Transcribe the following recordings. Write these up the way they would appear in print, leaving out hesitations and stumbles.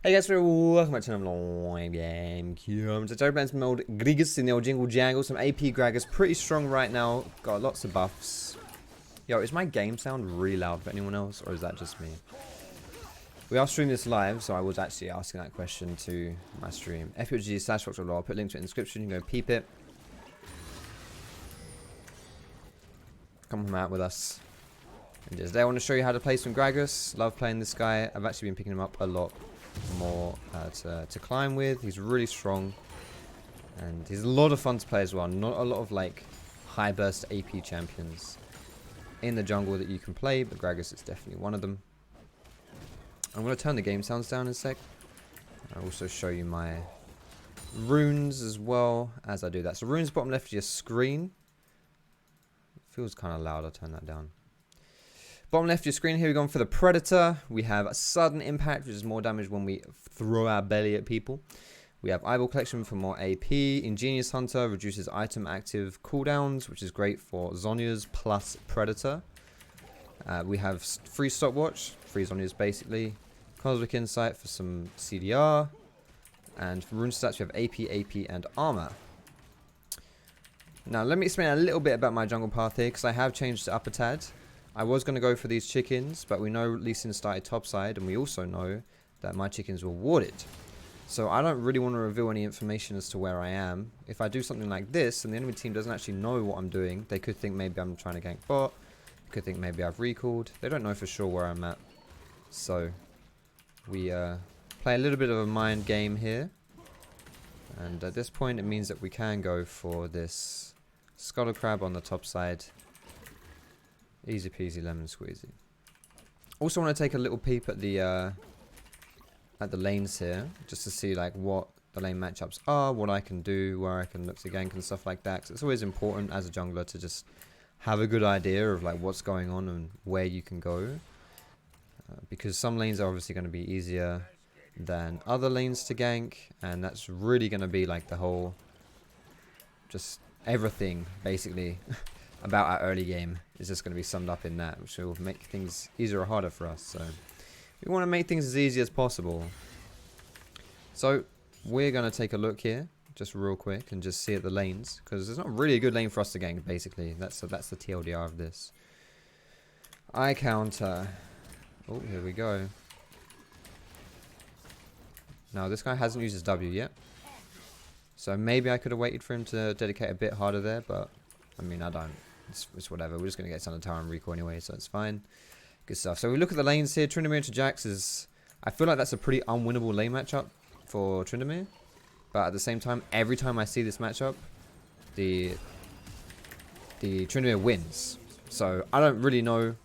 Hey guys, welcome back to another live game. So Joe Blends mode Gragas in the old Jingle Jangle. Some AP Gragas, pretty strong right now. Got lots of buffs. Yo, is my game sound really loud for anyone else, or is that just me? We are streaming this live, so I was actually asking that question to my stream. FUG/Foxdrop. I'll put a link to it in the description. You can go peep it. Come out with us. And just today I want to show you how to play some Gragas. Love playing this guy. I've actually been picking him up a lot more to climb with. He's really strong and he's a lot of fun to play as well. Not a lot of like high burst AP champions in the jungle that you can play, but Gragas is definitely one of them. I'm going to turn the game sounds down in a sec. I'll also show you my runes as well as I do that. So runes bottom left of your screen. Feels kind of loud. I'll turn that down. Bottom left of your screen, here we're going for the Predator. We have a sudden impact, which is more damage when we throw our belly at people. We have Eyeball Collection for more AP. Ingenious Hunter reduces item active cooldowns, which is great for Zhonya's plus Predator. We have free Stopwatch, free Zhonya's basically. Cosmic Insight for some CDR. And for rune stats, we have AP, and Armor. Now, let me explain a little bit about my jungle path here, because I have changed it up a tad. I was going to go for these chickens, but we know Lee Sin started topside, and we also know that my chickens were warded. So I don't really want to reveal any information as to where I am. If I do something like this, and the enemy team doesn't actually know what I'm doing, they could think maybe I'm trying to gank bot, they could think maybe I've recalled. They don't know for sure where I'm at. So we play a little bit of a mind game here. And at this point, it means that we can go for this Scuttle Crab on the top side. Easy peasy lemon squeezy. Also want to take a little peep at the lanes here, just to see like what the lane matchups are, what I can do, where I can look to gank and stuff like that. 'Cause it's always important as a jungler to just have a good idea of like what's going on and where you can go, because some lanes are obviously going to be easier than other lanes to gank, and that's really going to be like the whole, just everything basically. About our early game is just going to be summed up in that, which will make things easier or harder for us. So we want to make things as easy as possible. So we're going to take a look here, just real quick, and just see at the lanes, because there's not really a good lane for us to gank. Basically, that's the TLDR of this. I counter. Oh, here we go. Now this guy hasn't used his W yet, so maybe I could have waited for him to dedicate a bit harder there, but I mean I don't. It's whatever. We're just going to get Sun Tower and Recall anyway, so it's fine. Good stuff. So we look at the lanes here. Tryndamere to Jax is... I feel like that's a pretty unwinnable lane matchup for Tryndamere. But at the same time, every time I see this matchup, the Tryndamere wins. So I don't really know...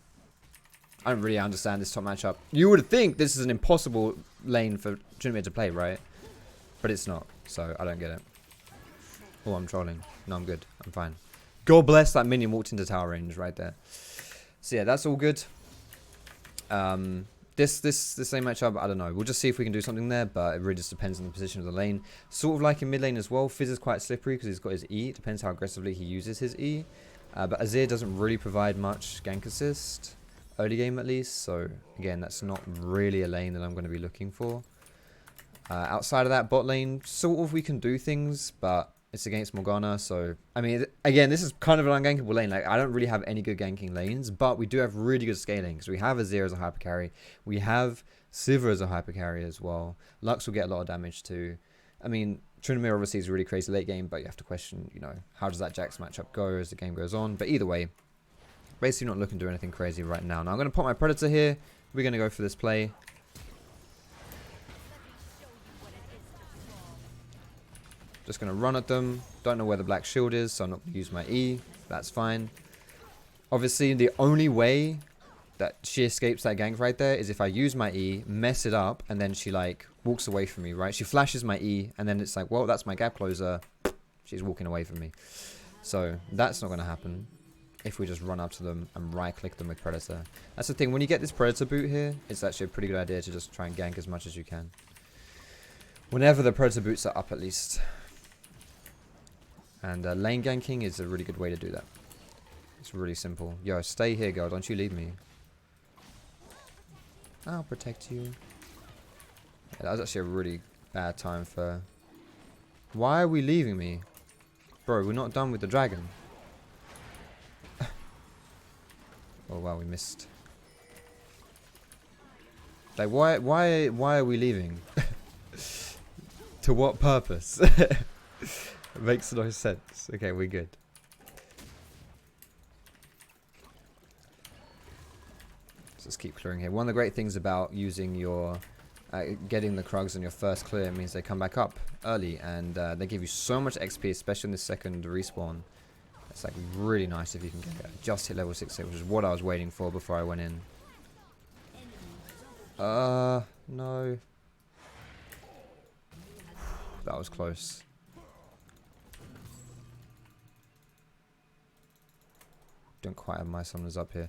I don't really understand this top matchup. You would think this is an impossible lane for Tryndamere to play, right? But it's not. So I don't get it. Oh, I'm trolling. No, I'm good. I'm fine. God bless, that minion walked into tower range right there. So yeah, that's all good. This same matchup, I don't know. We'll just see if we can do something there, but it really just depends on the position of the lane. Sort of like in mid lane as well. Fizz is quite slippery because he's got his E. It depends how aggressively he uses his E. But Azir doesn't really provide much gank assist. Early game at least. So again, that's not really a lane that I'm going to be looking for. Outside of that, bot lane, sort of we can do things, but it's against Morgana, so I mean, again, this is kind of an ungankable lane. Like, I don't really have any good ganking lanes, but we do have really good scaling. So we have Azir as a hyper carry, we have Sivir as a hyper carry as well. Lux will get a lot of damage too. I mean, Tryndamere obviously is really crazy late game, but you have to question, you know, how does that Jax matchup go as the game goes on? But either way, basically not looking to do anything crazy right now. Now I'm going to pop my Predator here. We're going to go for this play. Just going to run at them. Don't know where the black shield is, so I'm not going to use my E. That's fine. Obviously, the only way that she escapes that gank right there is if I use my E, mess it up, and then she, like, walks away from me, right? She flashes my E, and then it's like, well, that's my gap closer. She's walking away from me. So, that's not going to happen if we just run up to them and right-click them with Predator. That's the thing. When you get this Predator boot here, it's actually a pretty good idea to just try and gank as much as you can. Whenever the Predator boots are up, at least. And lane ganking is a really good way to do that. It's really simple. Yo, stay here, girl. Don't you leave me. I'll protect you. Yeah, that was actually a really bad time for... Why are we leaving me? Bro, we're not done with the dragon. Oh wow, we missed. Like, why are we leaving? To what purpose? It makes no sense. Okay, we're good. So let's keep clearing here. One of the great things about using your... getting the Krugs on your first clear means they come back up early, and they give you so much XP, especially in the second respawn. It's like really nice if you can get it. Just hit level 68, which is what I was waiting for before I went in. No. That was close. Don't quite have my summoners up here.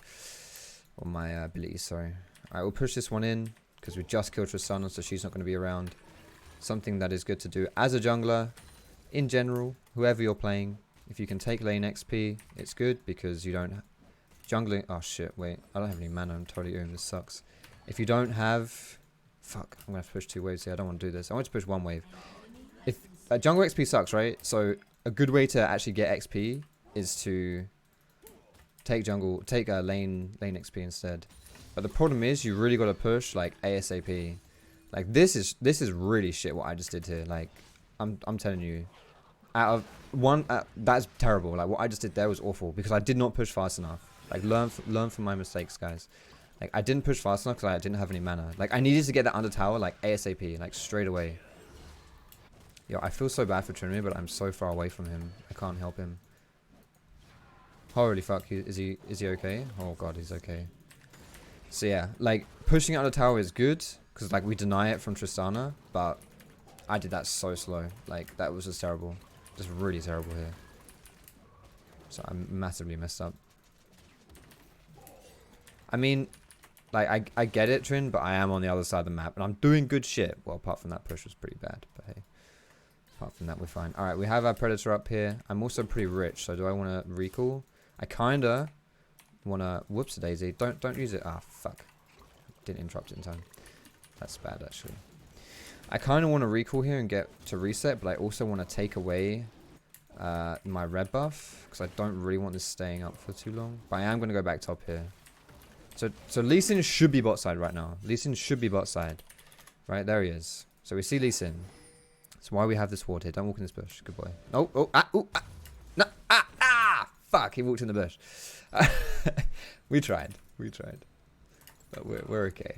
Or my abilities, sorry. Alright, we'll push this one in, because we just killed Tristana, so she's not going to be around. Something that is good to do as a jungler, in general, whoever you're playing. If you can take lane XP, it's good, because you don't... Jungling... Oh shit, wait. I don't have any mana, I'm totally doing this, sucks. If you don't have... Fuck, I'm going to have to push 2 waves here, I don't want to do this. I want to push 1 wave. If jungle XP sucks, right? So, a good way to actually get XP is to... take lane XP instead. But the problem is, you really got to push like ASAP. Like this is really shit what I just did here. Like I'm telling you, out of one, that's terrible. Like what I just did there was awful because I did not push fast enough. Like learn from my mistakes, guys. Like I didn't push fast enough because I didn't have any mana. Like I needed to get that under tower like ASAP, like straight away. Yo, I feel so bad for Trinity, but I'm so far away from him. I can't help him. Holy fuck, is he okay? Oh god, he's okay. So yeah, like pushing out the tower is good because like we deny it from Tristana, but I did that so slow. Like that was just terrible, just really terrible here. So I'm massively messed up. I mean, like I get it, Trin, but I am on the other side of the map and I'm doing good shit. Well, apart from that push was pretty bad, but hey, apart from that we're fine. All right, we have our Predator up here. I'm also pretty rich, so do I want to recall? I kinda wanna... Whoops, Daisy. Don't use it. Ah, fuck. Didn't interrupt it in time. That's bad, actually. I kinda wanna recall here and get to reset, but I also wanna take away my red buff because I don't really want this staying up for too long. But I am gonna go back top here. So Lee Sin should be bot side right now. Lee Sin should be bot side. Right, there he is. So we see Lee Sin. That's why we have this ward here. Don't walk in this bush. Good boy. Oh, ah. No, fuck, he walked in the bush. We tried. But we're okay.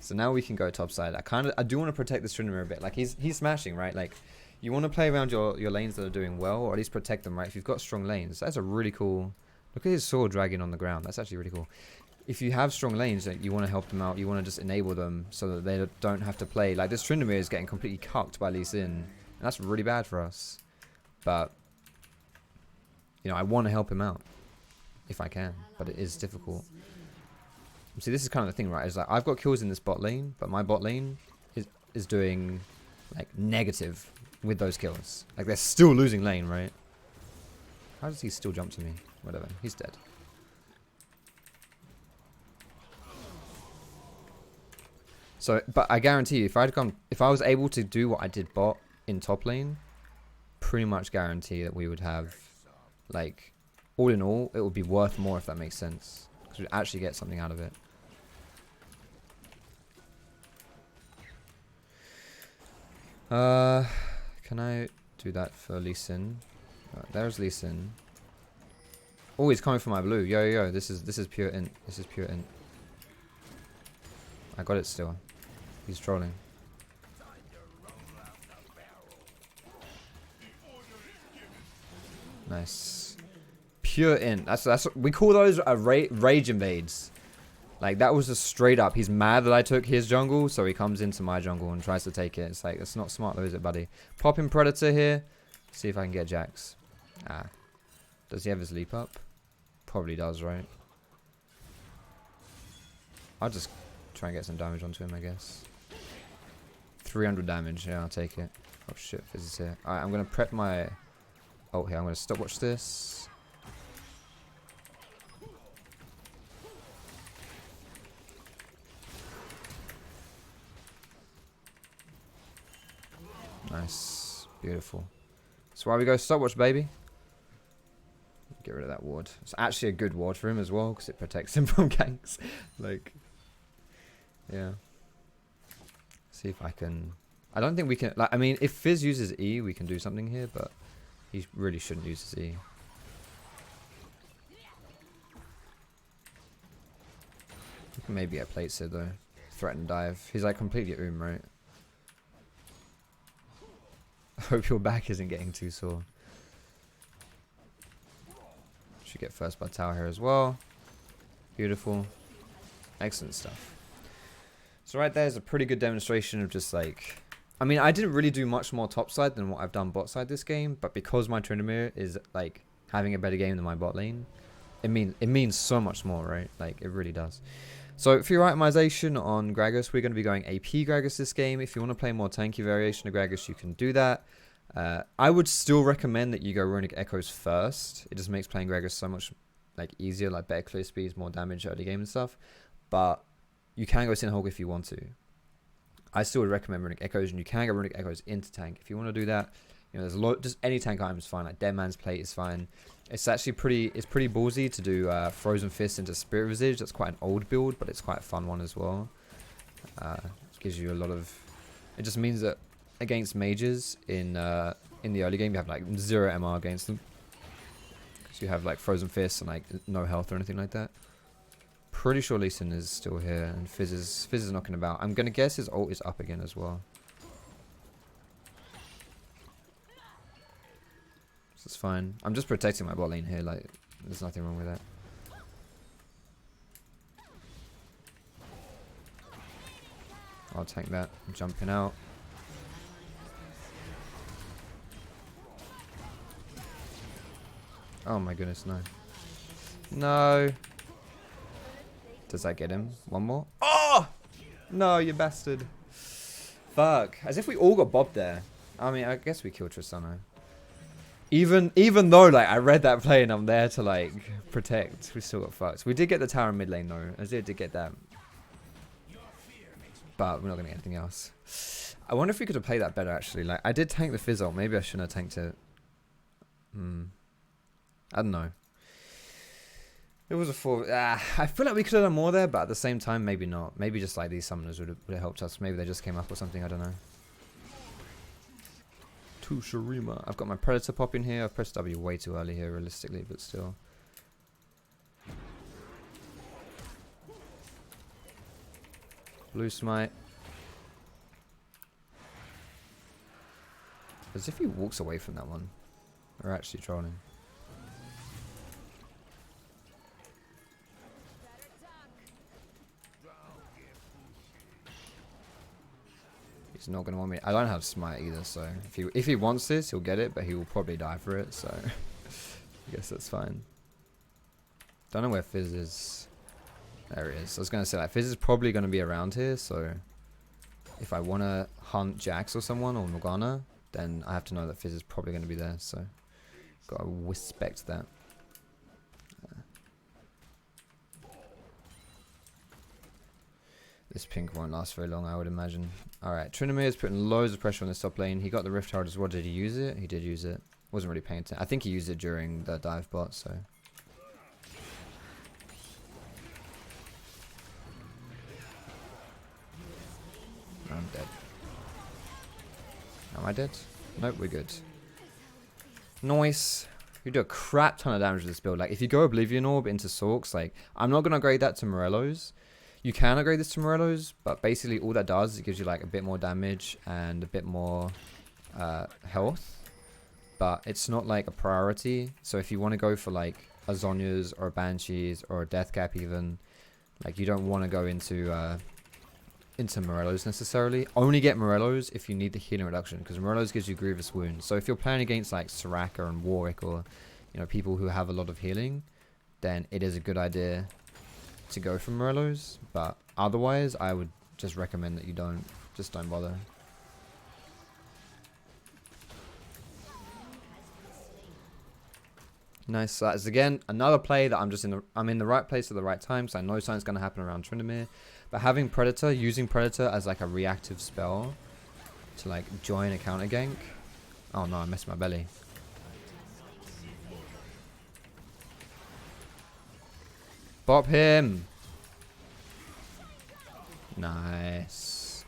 So now we can go top side. I do want to protect this Tryndamere a bit. Like he's smashing, right? Like you want to play around your lanes that are doing well, or at least protect them, right? If you've got strong lanes, that's a really cool... Look at his sword dragging on the ground. That's actually really cool. If you have strong lanes, like, you want to help them out. You want to just enable them so that they don't have to play. Like this Tryndamere is getting completely cucked by Lee Sin. And that's really bad for us. But... you know, I want to help him out if I can, but it is difficult. See, this is kind of the thing, right? Is like I've got kills in this bot lane, but my bot lane is doing like negative with those kills. Like they're still losing lane, right? How does he still jump to me? Whatever, he's dead. So, but I guarantee you, if I was able to do what I did bot in top lane, pretty much guarantee that we would have. Like, all in all, it would be worth more if that makes sense. Because we'd actually get something out of it. Can I do that for Lee Sin? There's Lee Sin. Oh, he's coming for my blue. Yo, this is pure int. This is pure int. I got it still. He's trolling. Nice. Pure int. That's we call those rage invades. Like that was just straight up. He's mad that I took his jungle, so he comes into my jungle and tries to take it. It's like it's not smart though, is it, buddy? Popping Predator here. See if I can get Jax. Ah. Does he have his leap up? Probably does, right? I'll just try and get some damage onto him, I guess. 300 damage. Yeah, I'll take it. Oh shit, Fizz is here. Alright, I'm gonna prep my ult here. I'm gonna stopwatch this. Nice. Beautiful. That's why we go stopwatch, baby. Get rid of that ward. It's actually a good ward for him as well, because it protects him from ganks. Like, yeah. See if I can... I don't think we can... Like, I mean, if Fizz uses E, we can do something here, but he really shouldn't use his E. We can maybe get plates here, though. Threaten dive. He's, like, completely right? I hope your back isn't getting too sore. Should get first blood tower here as well. Beautiful. Excellent stuff. So right there is a pretty good demonstration of just like... I mean, I didn't really do much more top side than what I've done bot side this game, but because my Tryndamere is like having a better game than my bot lane, it means so much more, right? Like, it really does. So for your itemization on Gragas, we're going to be going AP Gragas this game. If you want to play more tanky variation of Gragas, you can do that. I would still recommend that you go Runic Echoes first. It just makes playing Gragas so much like easier, like better clear speeds, more damage early game and stuff. But you can go Sinhog if you want to. I still would recommend Runic Echoes, and you can go Runic Echoes into tank if you want to do that. You know, there's a lot. Just any tank item is fine. Like Dead Man's Plate is fine. It's actually pretty ballsy to do Frozen Fist into Spirit Visage. That's quite an old build, but it's quite a fun one as well. It gives you a lot of... It just means that against mages in the early game, you have like 0 MR against them. So you have like Frozen Fist and like no health or anything like that. Pretty sure Lee Sin is still here, and Fizz is knocking about. I'm gonna guess his ult is up again as well. It's fine. I'm just protecting my bot lane here, like, there's nothing wrong with that. I'll tank that. I'm jumping out. Oh my goodness, no. No! Does that get him? One more? Oh! No, you bastard. Fuck. As if we all got bobbed there. I mean, I guess we killed Tristano. Even though like I read that play and I'm there to like protect, we still got fucked. We did get the tower in mid lane though. Azir did get that, but we're not gonna get anything else. I wonder if we could have played that better actually. Like I did tank the Fizz ult. Maybe I shouldn't have tanked it. I don't know. It was a 4. I feel like we could have done more there, but at the same time, maybe not. Maybe just like these summoners would have helped us. Maybe they just came up or something. I don't know. To Shurima. I've got my Predator pop in here. I've pressed W way too early here, realistically, but still. Blue Smite. As if he walks away from that one. We're actually trolling. He's not going to want me. I don't have Smite either, so if he wants this, he'll get it, but he will probably die for it, so I guess that's fine. Don't know where Fizz is. There he is. I was going to say, like, Fizz is probably going to be around here, so if I want to hunt Jax or someone, or Morgana, then I have to know that Fizz is probably going to be there, so got to respect that. This pink won't last very long, I would imagine. Alright, Tryndamere is putting loads of pressure on this top lane. He got the Rift Herald as well. Did he use it? He did use it. Wasn't really paying attention. I think he used it during the dive bot, so. I'm dead. Am I dead? Nope, we're good. Nice. You do a crap ton of damage with this build. Like, if you go Oblivion Orb into Sorks, like, I'm not going to upgrade that to Morello's. You can upgrade this to Morello's, but basically all that does is it gives you like a bit more damage and a bit more health. But it's not like a priority. So if you want to go for like a Zhonya's or a Banshee's or a Deathcap even, like you don't want to go into Morello's necessarily. Only get Morello's if you need the healing reduction, because Morello's gives you grievous wounds. So if you're playing against like Soraka and Warwick, or you know, people who have a lot of healing, then it is a good idea to go for Morello's, but otherwise I would just recommend that you don't bother. Nice. So that's again another play that I'm in the right place at the right time, so I know something's going to happen around Tryndamere. But having Predator, using Predator as like a reactive spell, to like join a counter gank. Oh no, I messed my belly. Bop him. Nice.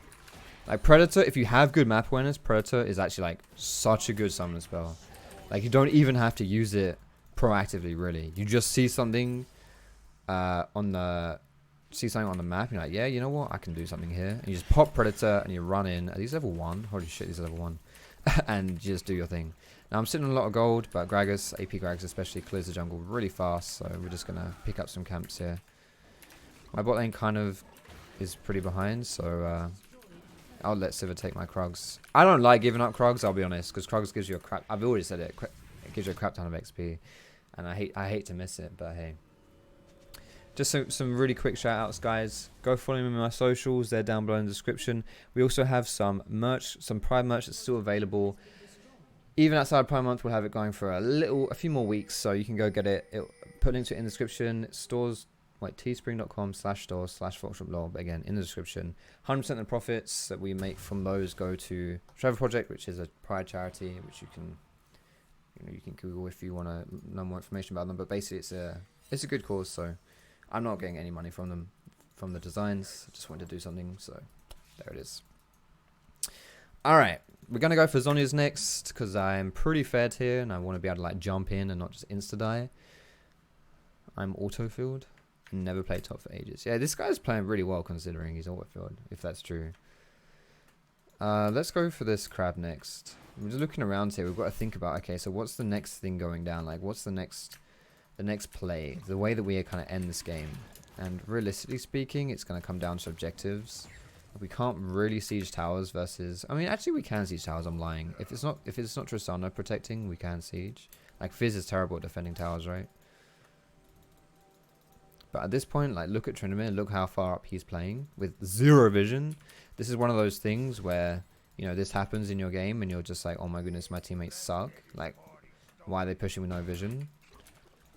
Like Predator, if you have good map awareness, Predator is actually like such a good summon spell. Like you don't even have to use it proactively, really. You just see something on the map, and you're like, yeah, you know what, I can do something here. And you just pop Predator and you run in. Are these level 1? Holy shit, these are level 1. And you just do your thing. Now I'm sitting on a lot of gold, but Gragas, AP Gragas especially, clears the jungle really fast, so we're just gonna pick up some camps here. My bot lane kind of is pretty behind, so I'll let Sivir take my Krugs. I don't like giving up Krugs, I'll be honest, because Krugs gives you a crap. I've already said it. It gives you a crap ton of XP, and I hate to miss it, but hey. Just some really quick shout outs, guys. Go follow me on my socials. They're down below in the description. We also have some merch, some Prime merch that's still available. Even outside Prime Month, we'll have it going for a few more weeks, so you can go get it. Put links to it in the description. Stores, like teespring.com/stores/Foxdrop, but again, in the description. 100% of the profits that we make from those go to Trevor Project, which is a pride charity, which you can Google if you want to know more information about them. But basically, it's a good cause, so I'm not getting any money from them, from the designs. I just wanted to do something, so there it is. Alright, we're going to go for Zhonya's next, because I'm pretty fed here, and I want to be able to like jump in and not just insta-die. I'm auto-filled. Never played top for ages. Yeah, this guy's playing really well considering he's auto-filled, if that's true. Let's go for this crab next. I'm just looking around here. We've got to think about, okay, so what's the next thing going down? Like, what's the next play, the way that we kind of end this game. And realistically speaking, it's going to come down to objectives. We can't really siege towers versus, I mean, actually we can siege towers. I'm lying. If it's not Tristana protecting, we can siege. Like Fizz is terrible at defending towers, right? But at this point, like, look at Tryndamere, look how far up he's playing with 0 vision. This is one of those things where, you know, this happens in your game and you're just like, oh my goodness, my teammates suck. Like, why are they pushing with no vision?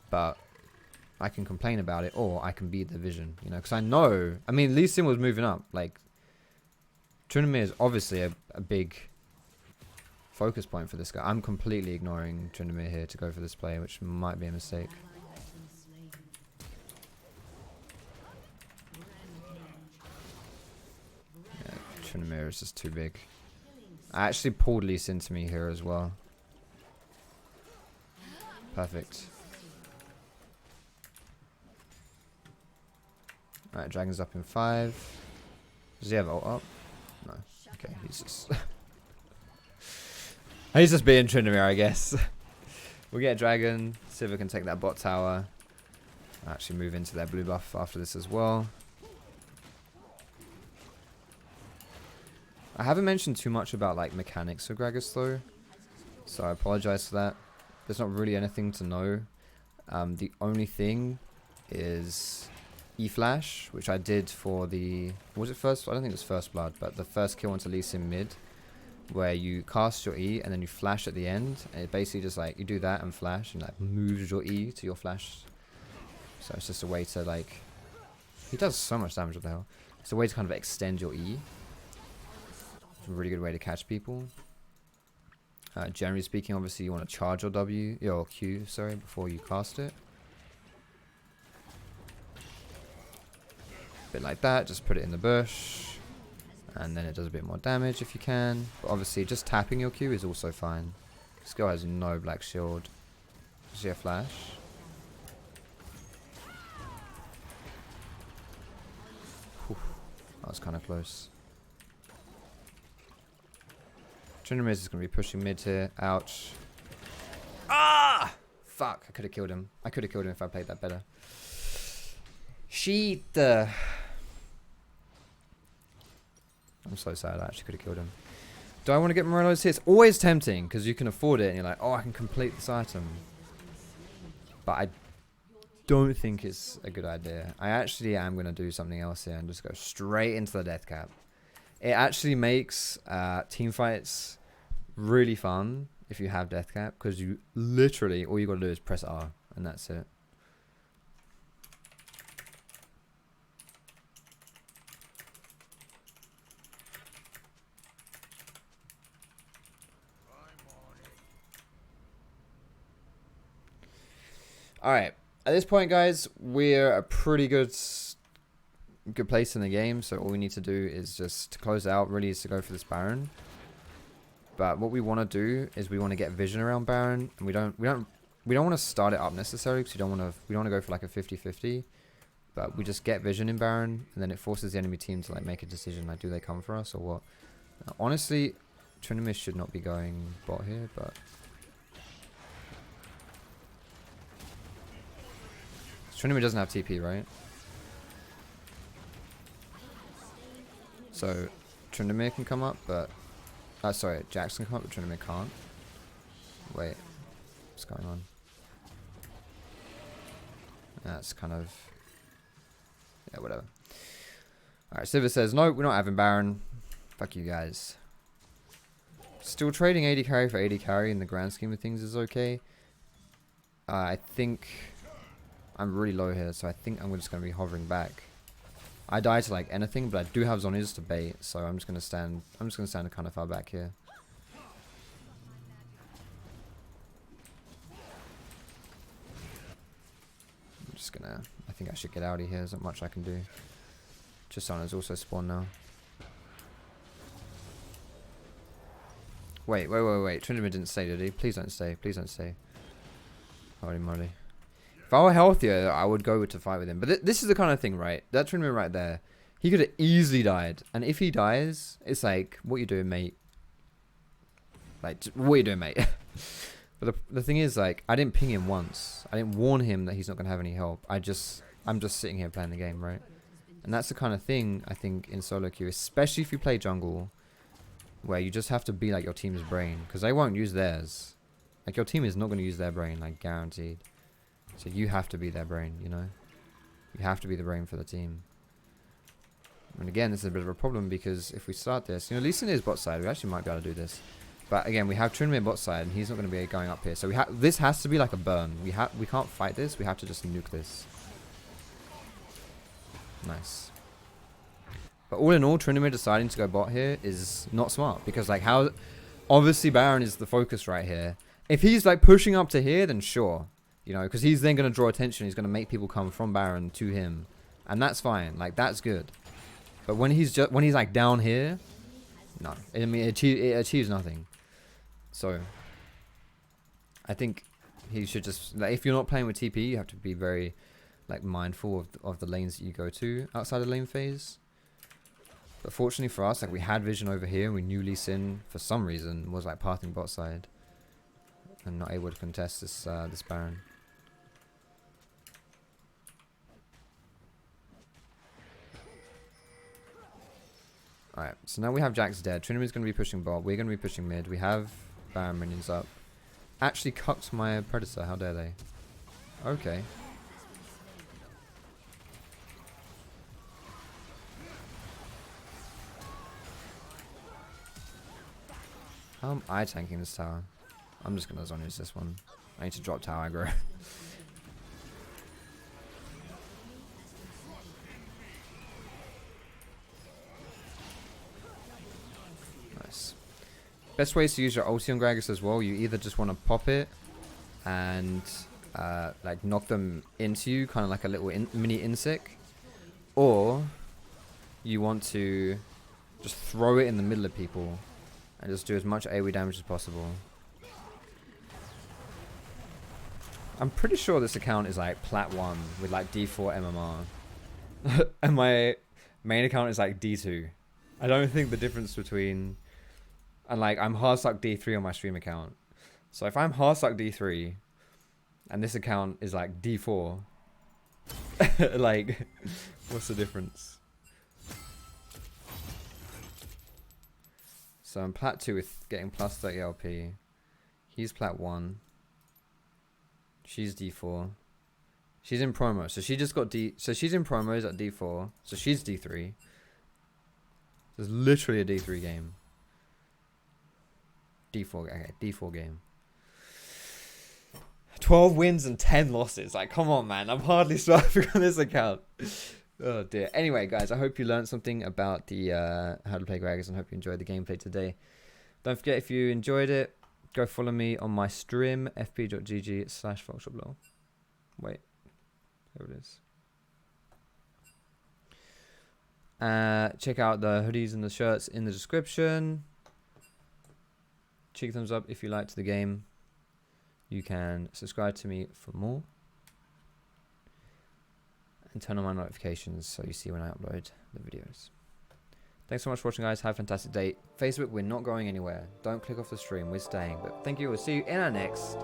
But I can complain about it, or I can be the vision, you know, because I know, I mean, Lee Sin was moving up. Like, Tryndamere is obviously a big focus point for this guy. I'm completely ignoring Tryndamere here to go for this play, which might be a mistake. Yeah, Tryndamere is just too big. I actually pulled Lee Sin to me here as well. Perfect. Alright, Dragon's up in 5. Does he have ult up? No. Okay, he's just... he's just being Tryndamere, I guess. We'll get a Dragon. Sivir can take that bot tower. Actually move into their blue buff after this as well. I haven't mentioned too much about like mechanics of Gragas though, so I apologize for that. There's not really anything to know. The only thing is E-Flash, which I did for the... Was it first? I don't think it was First Blood, but the first kill onto Lee Sin mid, where you cast your E and then you flash at the end, and it basically just like, you do that and flash, and like moves your E to your flash. So it's just a way to like... He does so much damage, what the hell. It's a way to kind of extend your E. It's a really good way to catch people. Generally speaking, obviously you want to charge your Q, sorry, before you cast it. Bit like that, just put it in the bush, and then it does a bit more damage if you can. But obviously just tapping your Q is also fine. This guy has no black shield. Does he have flash? Whew, that was kind of close. Tryndamere is going to be pushing mid here. Ouch. Ah! Fuck, I could have killed him. I could have killed him if I played that better. Shit. I'm so sad. I actually could have killed him. Do I want to get Morello's here? It's always tempting because you can afford it and you're like, oh, I can complete this item. But I don't think it's a good idea. I actually am going to do something else here and just go straight into the death cap. It actually makes team fights really fun if you have death cap, because you literally, all you got to do is press R and that's it. All right. At this point, guys, we're a pretty good place in the game. So all we need to do is just to close out. Really, is to go for this Baron. But what we want to do is we want to get vision around Baron, and we don't want to start it up necessarily because we don't want to go for like a 50-50. But we just get vision in Baron, and then it forces the enemy team to like make a decision, like do they come for us or what. Now, honestly, Trinimir should not be going bot here, but Trinimir doesn't have TP, right? So Trinimir can come up, but sorry, Jax can come up, but Trinimir can't. Wait, what's going on? That's kind of, yeah, whatever. Alright, Sivir says, no, we're not having Baron. Fuck you guys. Still trading 80 carry for 80 carry in the grand scheme of things is okay. I think I'm really low here, so I think I'm just going to be hovering back. I die to like anything, but I do have Zhonya's to bait, so I'm just going to stand kind of far back here. I'm just gonna, I think I should get out of here. There's not much I can do. Chisana's also spawned now. Wait. Trinidad didn't stay, did he? Please don't stay. Please don't stay. Holy moly. If I were healthier, I would go to fight with him. But this is the kind of thing, right? That Trinidad right there, he could have easily died. And if he dies, it's like, what you doing, mate? Like, what you doing, mate? But the thing is, like, I didn't ping him once. I didn't warn him that he's not going to have any help. I'm just sitting here playing the game, right? And that's the kind of thing, I think, in solo queue, especially if you play jungle, where you just have to be like your team's brain. Because they won't use theirs. Like, your team is not going to use their brain, like, guaranteed. So you have to be their brain, you know? You have to be the brain for the team. And again, this is a bit of a problem because if we start this, you know, Lee Sin is bot side. We actually might be able to do this. But again, we have Trinmir bot side, and he's not going to be going up here. So this has to be like a burn. We can't fight this. We have to just nuke this. Nice. But all in all, Trinmir deciding to go bot here is not smart because like how, obviously Baron is the focus right here. If he's like pushing up to here, then sure, you know, because he's then going to draw attention. He's going to make people come from Baron to him, and that's fine. Like that's good. But when he's like down here, no. I mean, it achieves nothing. So, I think he should just, like, if you're not playing with TP, you have to be very, like, mindful of the lanes that you go to outside of lane phase. But fortunately for us, like, we had vision over here, and we knew Lee Sin, for some reason, was, like, pathing bot side. And not able to contest this, this Baron. Alright, so now we have Jax dead. Trinity's going to be pushing bot. We're going to be pushing mid. We have Baron minions up. Actually cucked my Predator. How dare they? Okay. How am I tanking this tower? I'm just going to zone use this one. I need to drop tower aggro. Nice. Best ways to use your ulti on Gragas as well. You either just want to pop it and like knock them into you, kind of like a little mini insect, or you want to just throw it in the middle of people and just do as much AoE damage as possible. I'm pretty sure this account is like plat 1 with like D4 MMR. And my main account is like D2. I don't think the difference between... And like I'm hard stuck D3 on my stream account. So if I'm hard stuck D3 and this account is like D4, like what's the difference? So I'm plat 2 with getting plus 30 LP. He's plat 1. She's D4. She's in promo. So she just got D. So she's in promos at D4. So she's D3. There's literally a D3 game. D4. Okay, D4 game. 12 wins and 10 losses. Like, come on, man. I'm hardly surviving on this account. Oh, dear. Anyway, guys, I hope you learned something about the how to play Gragas and hope you enjoyed the gameplay today. Don't forget, if you enjoyed it, go follow me on my stream, fp.gg/Foxdrop. Wait, there it is. Check out the hoodies and the shirts in the description. Check thumbs up if you liked the game. You can subscribe to me for more. And turn on my notifications so you see when I upload the videos. Thanks so much for watching, guys. Have a fantastic day. Facebook, we're not going anywhere. Don't click off the stream. We're staying. But thank you. We'll see you in our next